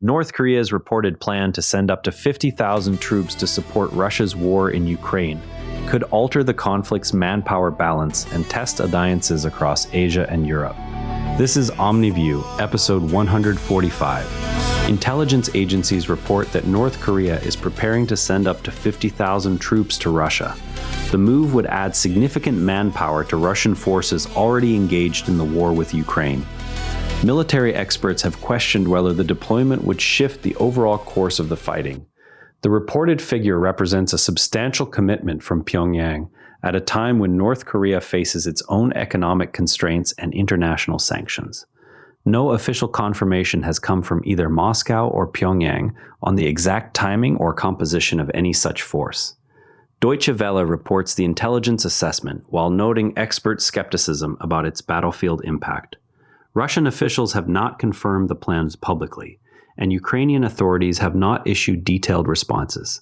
North Korea's reported plan to send up to 50,000 troops to support Russia's war in Ukraine could alter the conflict's manpower balance and test alliances across Asia and Europe. This is Omni View, episode 145. Intelligence agencies report that North Korea is preparing to send up to 50,000 troops to Russia. The move would add significant manpower to Russian forces already engaged in the war with Ukraine. Military experts have questioned whether the deployment would shift the overall course of the fighting. The reported figure represents a substantial commitment from Pyongyang at a time when North Korea faces its own economic constraints and international sanctions. No official confirmation has come from either Moscow or Pyongyang on the exact timing or composition of any such force. Deutsche Welle reports the intelligence assessment while noting expert skepticism about its battlefield impact. Russian officials have not confirmed the plans publicly, and Ukrainian authorities have not issued detailed responses.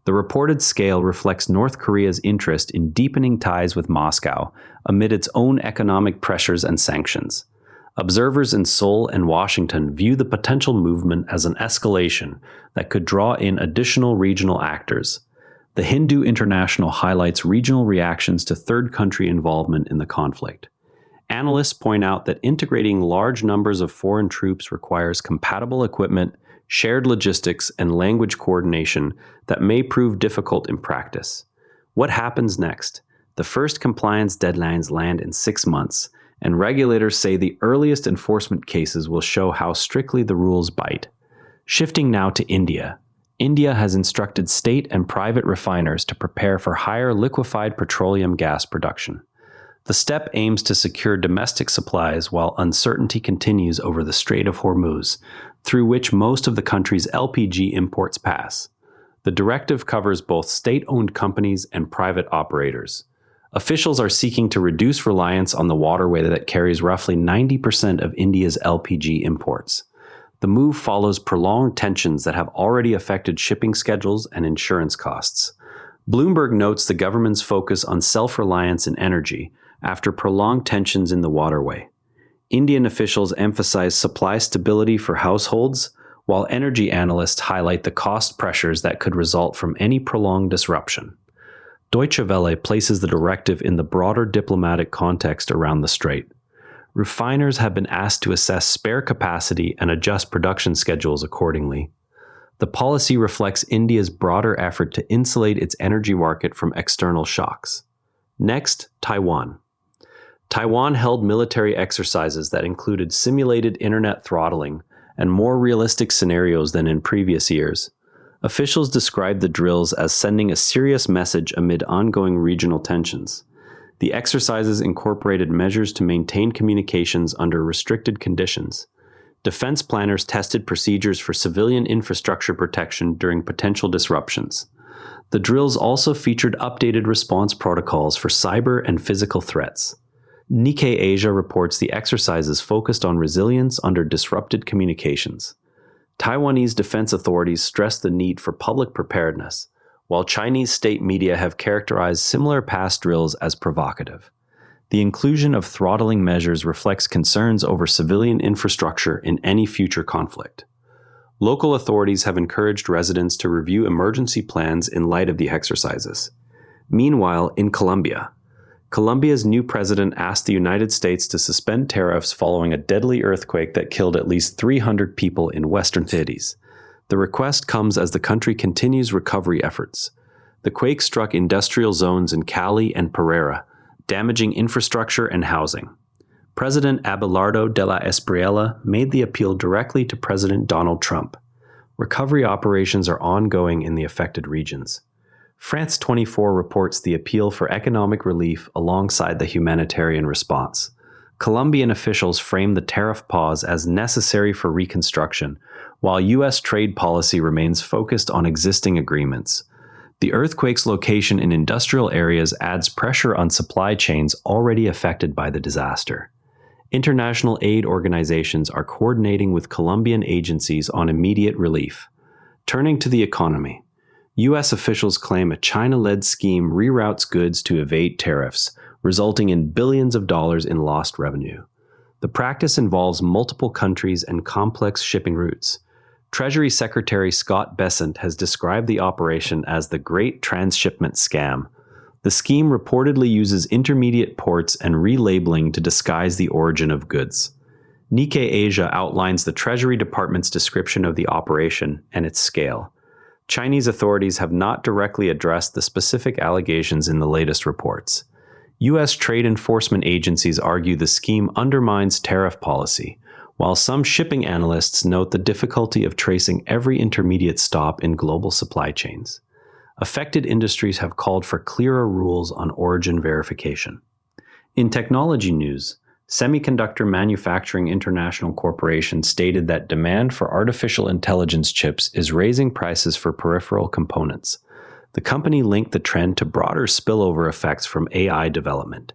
The reported scale reflects North Korea's interest in deepening ties with Moscow amid its own economic pressures and sanctions. Observers in Seoul and Washington view the potential movement as an escalation that could draw in additional regional actors. The Hindu International highlights regional reactions to third country involvement in the conflict. Analysts point out that integrating large numbers of foreign troops requires compatible equipment, shared logistics, and language coordination that may prove difficult in practice. What happens next? The first compliance deadlines land in 6 months, and regulators say the earliest enforcement cases will show how strictly the rules bite. Shifting now to India. India has instructed state and private refiners to prepare for higher liquefied petroleum gas production. The step aims to secure domestic supplies while uncertainty continues over the Strait of Hormuz, through which most of the country's LPG imports pass. The directive covers both state-owned companies and private operators. Officials are seeking to reduce reliance on the waterway that carries roughly 90% of India's LPG imports. The move follows prolonged tensions that have already affected shipping schedules and insurance costs. Bloomberg notes the government's focus on self-reliance in energy after prolonged tensions in the waterway. Indian officials emphasize supply stability for households, while energy analysts highlight the cost pressures that could result from any prolonged disruption. Deutsche Welle places the directive in the broader diplomatic context around the strait. Refiners have been asked to assess spare capacity and adjust production schedules accordingly. The policy reflects India's broader effort to insulate its energy market from external shocks. Next, Taiwan. Taiwan held military exercises that included simulated internet throttling and more realistic scenarios than in previous years. Officials described the drills as sending a serious message amid ongoing regional tensions. The exercises incorporated measures to maintain communications under restricted conditions. Defense planners tested procedures for civilian infrastructure protection during potential disruptions. The drills also featured updated response protocols for cyber and physical threats. Nikkei Asia reports the exercises focused on resilience under disrupted communications. Taiwanese defense authorities stress the need for public preparedness, while Chinese state media have characterized similar past drills as provocative. The inclusion of throttling measures reflects concerns over civilian infrastructure in any future conflict. Local authorities have encouraged residents to review emergency plans in light of the exercises. Meanwhile, in Colombia, Colombia's new president asked the United States to suspend tariffs following a deadly earthquake that killed at least 300 people in western cities. The request comes as the country continues recovery efforts. The quake struck industrial zones in Cali and Pereira, damaging infrastructure and housing. President Abelardo de la Espriella made the appeal directly to President Donald Trump. Recovery operations are ongoing in the affected regions. France 24 reports the appeal for economic relief alongside the humanitarian response. Colombian officials frame the tariff pause as necessary for reconstruction, while U.S. trade policy remains focused on existing agreements. The earthquake's location in industrial areas adds pressure on supply chains already affected by the disaster. International aid organizations are coordinating with Colombian agencies on immediate relief. Turning to the economy, U.S. officials claim a China-led scheme reroutes goods to evade tariffs, resulting in billions of dollars in lost revenue. The practice involves multiple countries and complex shipping routes. Treasury Secretary Scott Bessent has described the operation as the Great Transshipment Scam. The scheme reportedly uses intermediate ports and relabeling to disguise the origin of goods. Nikkei Asia outlines the Treasury Department's description of the operation and its scale. Chinese authorities have not directly addressed the specific allegations in the latest reports. U.S. trade enforcement agencies argue the scheme undermines tariff policy, while some shipping analysts note the difficulty of tracing every intermediate stop in global supply chains. Affected industries have called for clearer rules on origin verification. In technology news, Semiconductor Manufacturing International Corporation stated that demand for artificial intelligence chips is raising prices for peripheral components. The company linked the trend to broader spillover effects from AI development.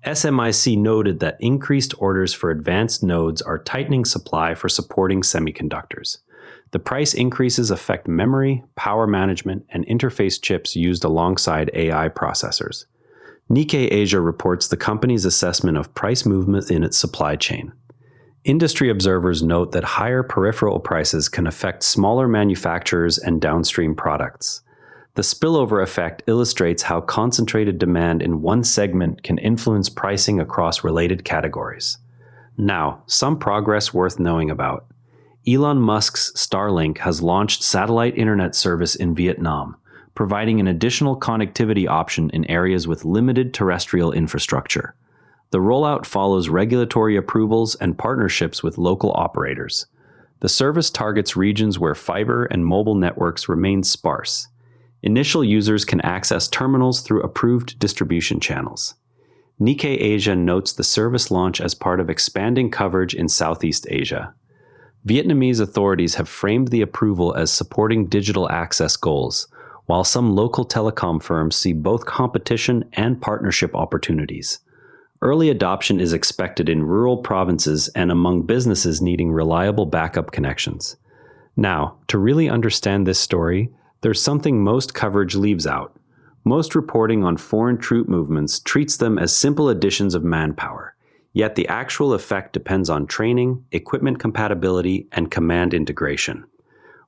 SMIC noted that increased orders for advanced nodes are tightening supply for supporting semiconductors. The price increases affect memory, power management, and interface chips used alongside AI processors. Nikkei Asia reports the company's assessment of price movement in its supply chain. Industry observers note that higher peripheral prices can affect smaller manufacturers and downstream products. The spillover effect illustrates how concentrated demand in one segment can influence pricing across related categories. Now, some progress worth knowing about. Elon Musk's Starlink has launched satellite internet service in Vietnam, providing an additional connectivity option in areas with limited terrestrial infrastructure. The rollout follows regulatory approvals and partnerships with local operators. The service targets regions where fiber and mobile networks remain sparse. Initial users can access terminals through approved distribution channels. Nikkei Asia notes the service launch as part of expanding coverage in Southeast Asia. Vietnamese authorities have framed the approval as supporting digital access goals, while some local telecom firms see both competition and partnership opportunities. Early adoption is expected in rural provinces and among businesses needing reliable backup connections. Now, to really understand this story, there's something most coverage leaves out. Most reporting on foreign troop movements treats them as simple additions of manpower, yet the actual effect depends on training, equipment compatibility, and command integration.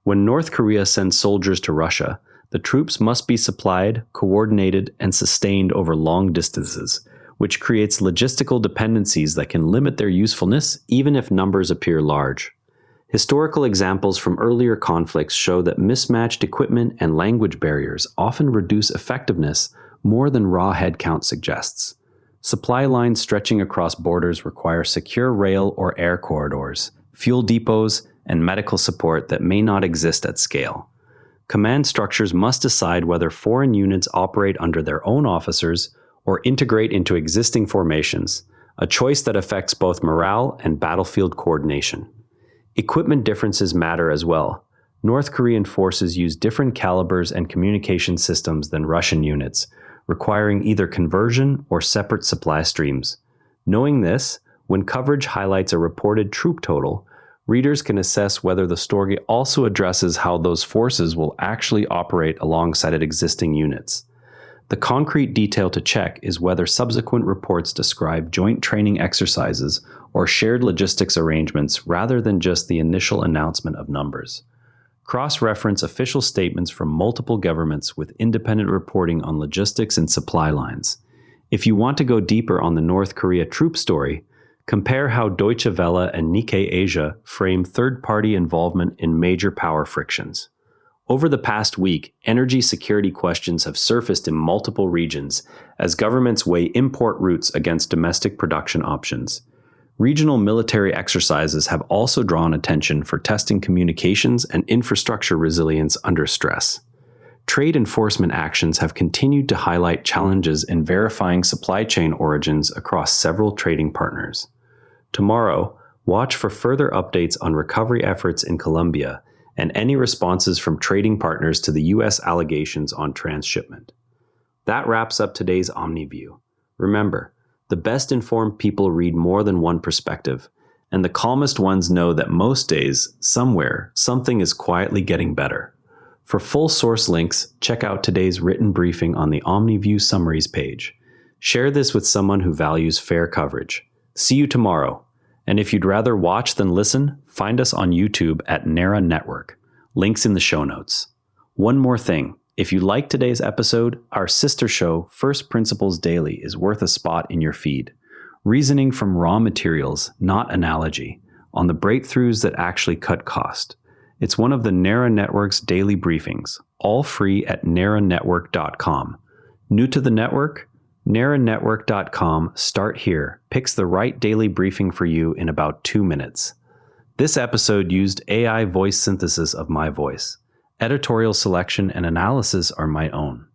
When North Korea sends soldiers to Russia, the troops must be supplied, coordinated, and sustained over long distances, which creates logistical dependencies that can limit their usefulness even if numbers appear large. Historical examples from earlier conflicts show that mismatched equipment and language barriers often reduce effectiveness more than raw headcount suggests. Supply lines stretching across borders require secure rail or air corridors, fuel depots, and medical support that may not exist at scale. Command structures must decide whether foreign units operate under their own officers or integrate into existing formations, a choice that affects both morale and battlefield coordination. Equipment differences matter as well. North Korean forces use different calibers and communication systems than Russian units, requiring either conversion or separate supply streams. Knowing this, when coverage highlights a reported troop total, readers can assess whether the story also addresses how those forces will actually operate alongside existing units. The concrete detail to check is whether subsequent reports describe joint training exercises or shared logistics arrangements rather than just the initial announcement of numbers. Cross-reference official statements from multiple governments with independent reporting on logistics and supply lines. If you want to go deeper on the North Korea troop story, compare how Deutsche Welle and Nikkei Asia frame third-party involvement in major power frictions. Over the past week, energy security questions have surfaced in multiple regions as governments weigh import routes against domestic production options. Regional military exercises have also drawn attention for testing communications and infrastructure resilience under stress. Trade enforcement actions have continued to highlight challenges in verifying supply chain origins across several trading partners. Tomorrow, watch for further updates on recovery efforts in Colombia and any responses from trading partners to the U.S. allegations on transshipment. That wraps up today's Omni View. Remember, the best informed people read more than one perspective, and the calmest ones know that most days, somewhere, something is quietly getting better. For full source links, check out today's written briefing on the Omni View Summaries page. Share this with someone who values fair coverage. See you tomorrow. And if you'd rather watch than listen, find us on YouTube at Nara Network. Links in the show notes. One more thing. If you like today's episode, our sister show, First Principles Daily, is worth a spot in your feed. Reasoning from raw materials, not analogy, on the breakthroughs that actually cut cost. It's one of the Nara Network's daily briefings, all free at naranetwork.com. New to the network? naranetwork.com, start here, picks the right daily briefing for you in about 2 minutes. This episode used AI voice synthesis of my voice. Editorial selection and analysis are my own.